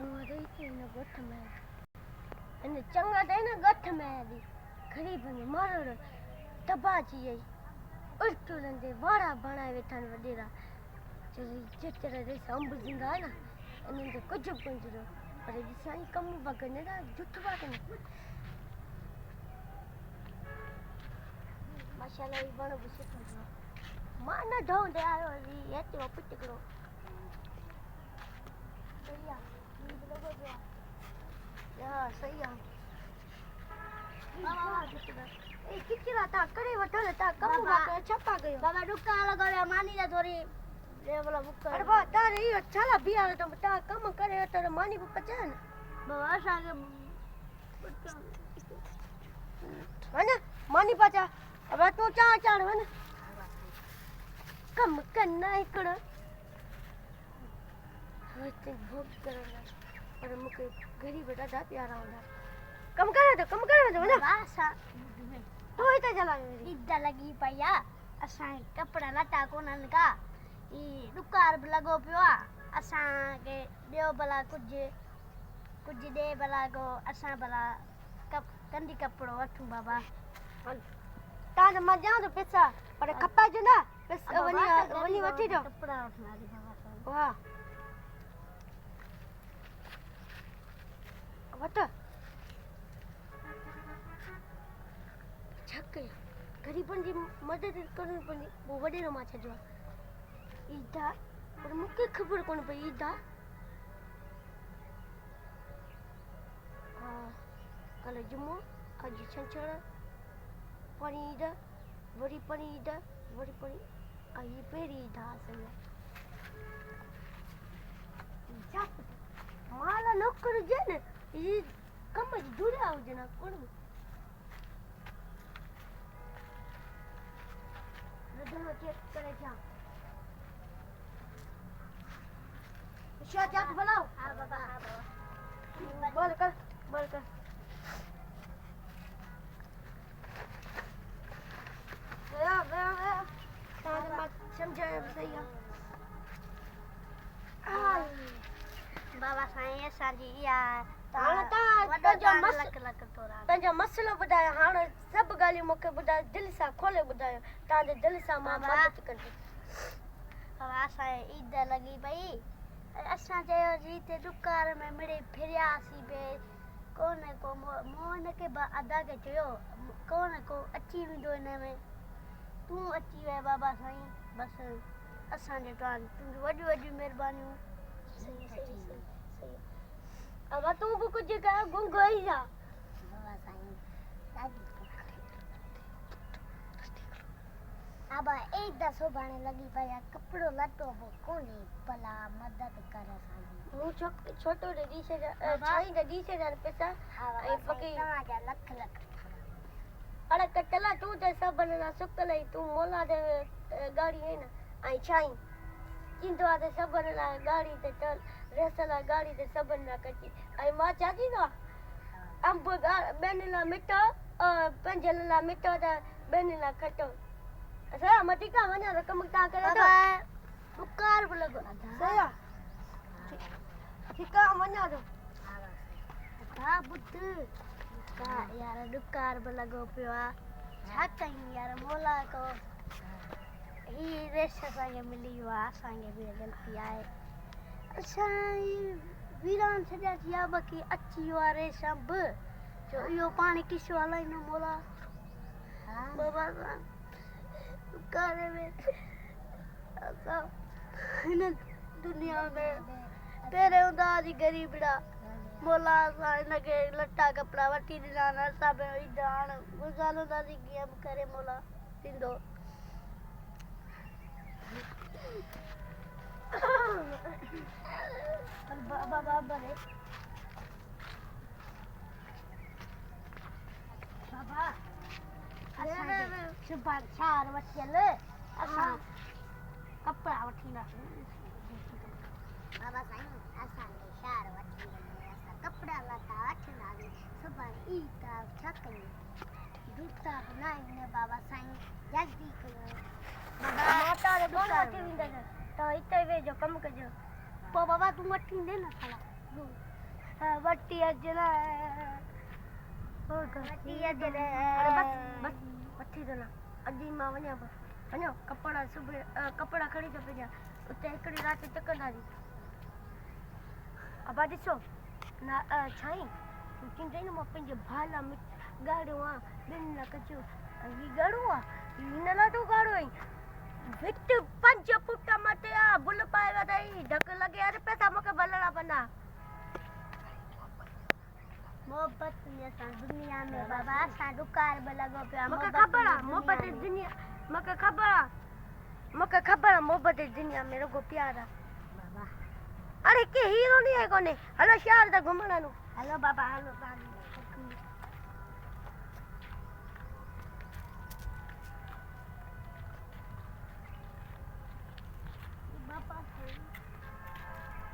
चंगा दे न गठ में अने चंगा दे न गठ में दी गरीब ने मारो तबाची आई उल्टुलन दे वाड़ा बनाए वेठन वडेरा चली चित्र रे संभ जिंदा है ना अने दे कुछ पंजरो पर दिसाई कम वगने ना जुठवा कने माशाल्लाह ई बणो बुसे तो माना ढोंदे आयो री एतो पिटकड़ो सही आ नी लोगो जो या सही आ बाबा ए किचरा ता करे वठल ता कम का छपा गयो बाबा रुका लगावे मानी जा थोड़ी ले बोला बुक अरे बा तारे ई छाला बिया तो ता कम करे तो मानी को पचा न बाबा सागे वने मानी पचा अब तू चा चाड़ वने कम करना एकड़ होते भोग करना पर मुके गरीब दादा प्यारा होला कम करे तो ना वासा तो इते चला इद्दा लगी पया असा कपड़ा लटा कोनन का ई दुकार लगो पियो असा के देव भला कुछ दे भला गो असा भला कंदी कपड़ो वठू बाबा ता मजा तो पैसा पर खपा जो ना बस वनी वठी दो कपड़ा वठना दी बाबा वाह वट छक गरीबन जी मदद करनी पड़ी वो वडेरो मा छजो ईदा पर मुके खबर कोन पई ईदा कल जुमो आज छंछर पनीदा वरी आई पेरी दा सही जा माला नौकर जे ने ई कम जुड़ा हो जना कोन रदनो चेक करे जा शाजात बुलाओ हां बाबा बोल कर वे ताने मत समझाया सही है बाबा साईं साजी या तंजो मसलो बुधायो हाणे सब गालियूं मूंखे ॿुधायो दिलि सां खोले ॿुधायो तव्हांजे दिलि सां मां मदद कंदी बाबा असांजे ईद लॻी पई असां चयोसीं हिते दुकार में मिड़े फिरियासीं बे कोने को मोहन के अदा के चयो कोने को अची वेंदो हिन में तूं अची वे बाबा साईं बस असांजे तुंहिंजी वॾियूं महिरबानियूं सही अब तू भी कुछ कह गुंग ही जा बाबा साईं अब एक दसो बाणे लगी पया कपड़ो लटो वो कोने भला मदद करे साडी वो छोटो रे 20000 छाई रे 20000 पैसा ए पकी तमाजा लख अरे कटला तू ते सब बनना सुकले तू मोला दे गाड़ी है ना आई छाई किंतु आते सब बनना गाड़ी ते चल रेसला गाड़ी ते सब बनना कटी आई मां चाची ना अंब बेनला मिठो और पंजला मिठो दा बेनला खटो अच्छा मती का वना रकम ता करे तो दुकार लगो सया ठीक है वना दो हां बुद्ध का यार दुकार लगो पियो छा कहीं यार मोला को ही रेस संगे मिली हुआ संगे भी गलती आए अच्छा वीरान छजा जिया बाकी अच्छी वारे सब जो यो पानी किस वाला इन मोला हां बाबा करे में सब इन दुनिया में तेरे उदारी गरीबड़ा मोला इन के लट्टा कपड़ा वटी दिना सब इदान गुजारो दादी गेम करे मोला तिंदो बाबा रे बाबा अरे सुबह 4 बजे असा कपड़ा वठीना बाबा साईं असा 4 बजे असा कपड़ा लता वठना सुबह ई का छकनी दूता बनाई ने बाबा साईं जल्दी करो बाबा मोटा रे कोन वठी विंदा तो इते वे जो कम कजो पो बाबा तू वठी दे ना साला वट्टी अजला वट्टी अजला अरे बस वठी दो ना अॼु मां वञा पियो वञो कपिड़ा सुबह कपिड़ा खणी थो पंहिंजा उते हिकिड़ी राति टकंदासीं अब ॾिसो ना छाई तूं चवंदी न मां पंहिंजे भाउ लाइ ॻाढ़ो आहे ॿिनि लाइ कचो हीउ ॻाढ़ो आहे हिन लाइ तूं ॻाढ़ो आहीं विट 5 फुट मथे आहे बुल पाए वधाई ढक लॻे यार पैसा मूंखे भलणा पवंदा मोहब्बत में असां दुनिया में बाबा असां ॾुकार बि लॻो पियो मूंखे ख़बर आहे मोहब्बत जी दुनिया मूंखे ख़बर आहे मोहब्बत जी दुनिया में रुगो प्यार आहे बाबा अरे के हीरो नहीं है कोने हलो शहर दा घुमण नु हलो बाबा हलो बाबा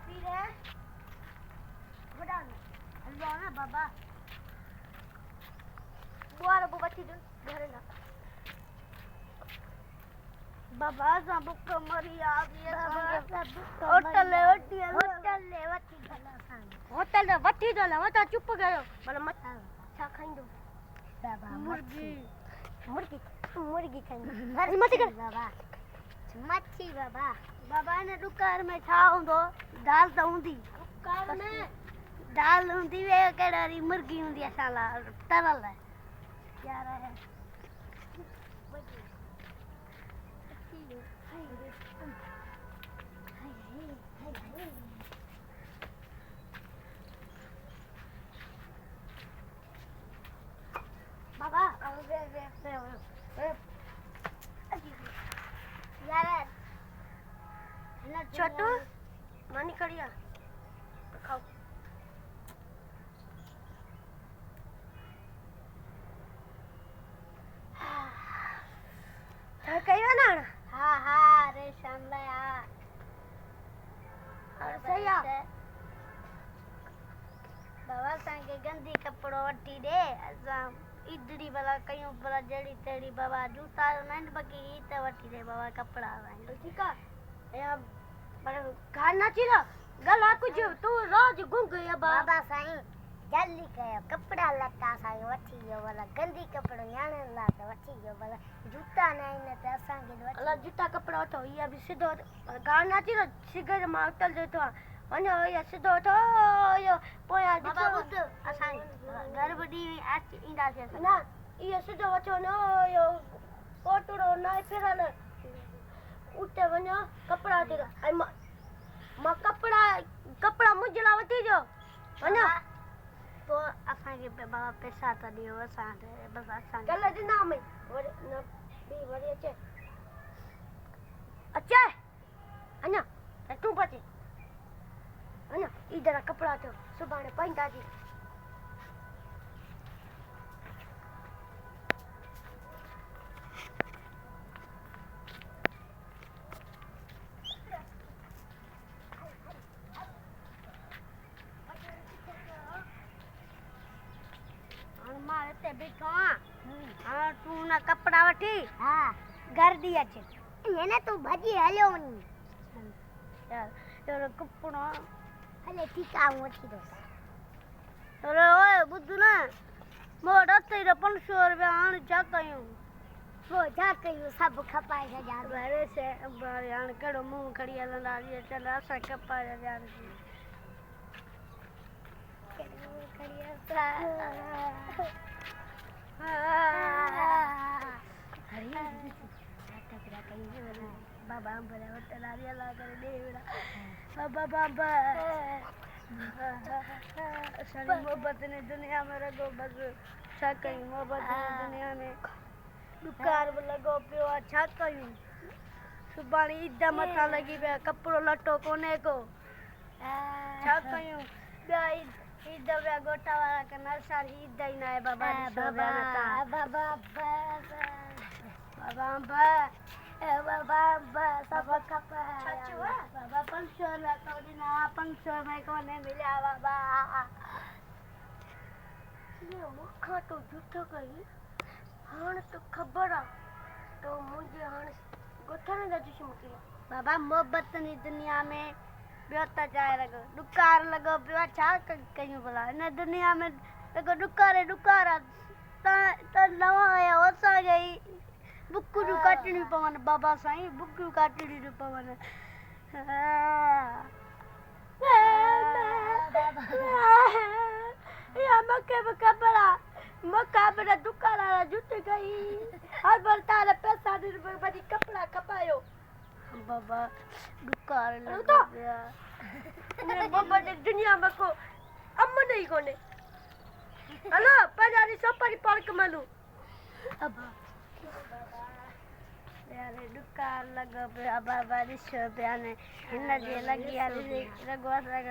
फिर है बड़ा हलवा ना बाबा बुआर बो बची दो घर ना बाबा सब कमरी आ गई होटल ले वठी भला सांग होटल ले वठी दो ना मता चुप करो भला मत छा खाइंदो बाबा मुर्गी खाइंदो मत कर बाबा मच्छी बाबा बाबा ने दुकान में छा हुंदो दाल त हुंदी दुकान में दाल हुंदी वे कड़ी मुर्गी हुंदी असाला तरल है यार है बाबा यार छोटू मानी करिया खाओ कहियो ना हाँ रेशम लया सही आ बाबा सांगे गंदी कपड़ो वठी दे असां इडली भला कयूं भला जड़ी तड़ी बाबा जूता नंढ बकी त वठी दे बाबा कपड़ा वांग ठीक है या पर खाना चिरा गला कुछ तू रोज गुंग या बाबा साईं जल्दी कयो कपड़ा लता साईं वठी गयो भला गंदी कपड़ो न्याणे ला त वठी गयो भला जूता न आइन त असां के अला जूता कपड़ा तो या भी सीधो गाना चिरा सिगर मा उतल देतो वनो या सीधो तो यो पोया बाबा बुद्ध असां घर बडी आज इंदा से ना ये सीधो वठो न यो कोटड़ो न फिरल उते वनो कपड़ा ते आई मां कपड़ा मुजला वठी जो वनो तो असां के बाबा पैसा त दियो असां बस असां कल दिना में वरे न बी वरे अचे अन्ना तू बचे अन्ना इधर कपड़ा तो सुबाने पाइंदा जी मारे ते बैठो हां तू ना कपड़ा वठी हां घर दी अचे ये ना तू भजी हलियो वनी यार तेरो कपड़ा हले ठीक आ वठी दो अरे ओए बुद्धू ना मोड़ ते 500 रुपया आन जा कयूं वो जा कयूं सब खपाए जा घरे से बारे आन कड़ो मुंह खड़ी हलंदा ये चल असा खपाए जा बाबा बड़ा वटनारिया ला कर दे बाबा सारी मोहब्बत ने दुनिया में रगो बस छा कई मोहब्बत ने दुनिया में दुकार लगो पियो छा कयूं सुबानी इदा मथा लगी पे कपड़ो लटो कोने को छा कयूं गाई ईद वे गोटा वाला के नरसार ईद ही ना है बाबा बाबा सब खपा बाबा 500 ला तो दिना 500 में कोने मिला बाबा ये मुखा तो झूठो कही हां तो खबर आ तो मुझे हां गोठन दा जुश मुकी बाबा मोहब्बत नी दुनिया में ॿियो त चाहे लॻो ॾुकार लॻो पियो आहे छा कयूं भला हिन दुनिया में लॻो ॾुकार आहे तव्हां नवां आया आहियो असांखे ई बुकूं कटणियूं पवनि बाबा साईं बुकूं कटणियूं पवनि या मूंखे बि ख़बर आहे मूंखां बि दुकान वारा जुती गई हर बार तारा पैसा ॾिन वरी कपिड़ा खपायो बाबा ॾुकार लॻो तो? पियो आहे बाबा जी दुनिया में को अमन ही कोने हलो पंजारी सोपारी पार्क मलू यारे ॾुकार लॻो पियो आहे बाबा ॾिसो पिया ने हिन जे लॻी आहे रघुआ सां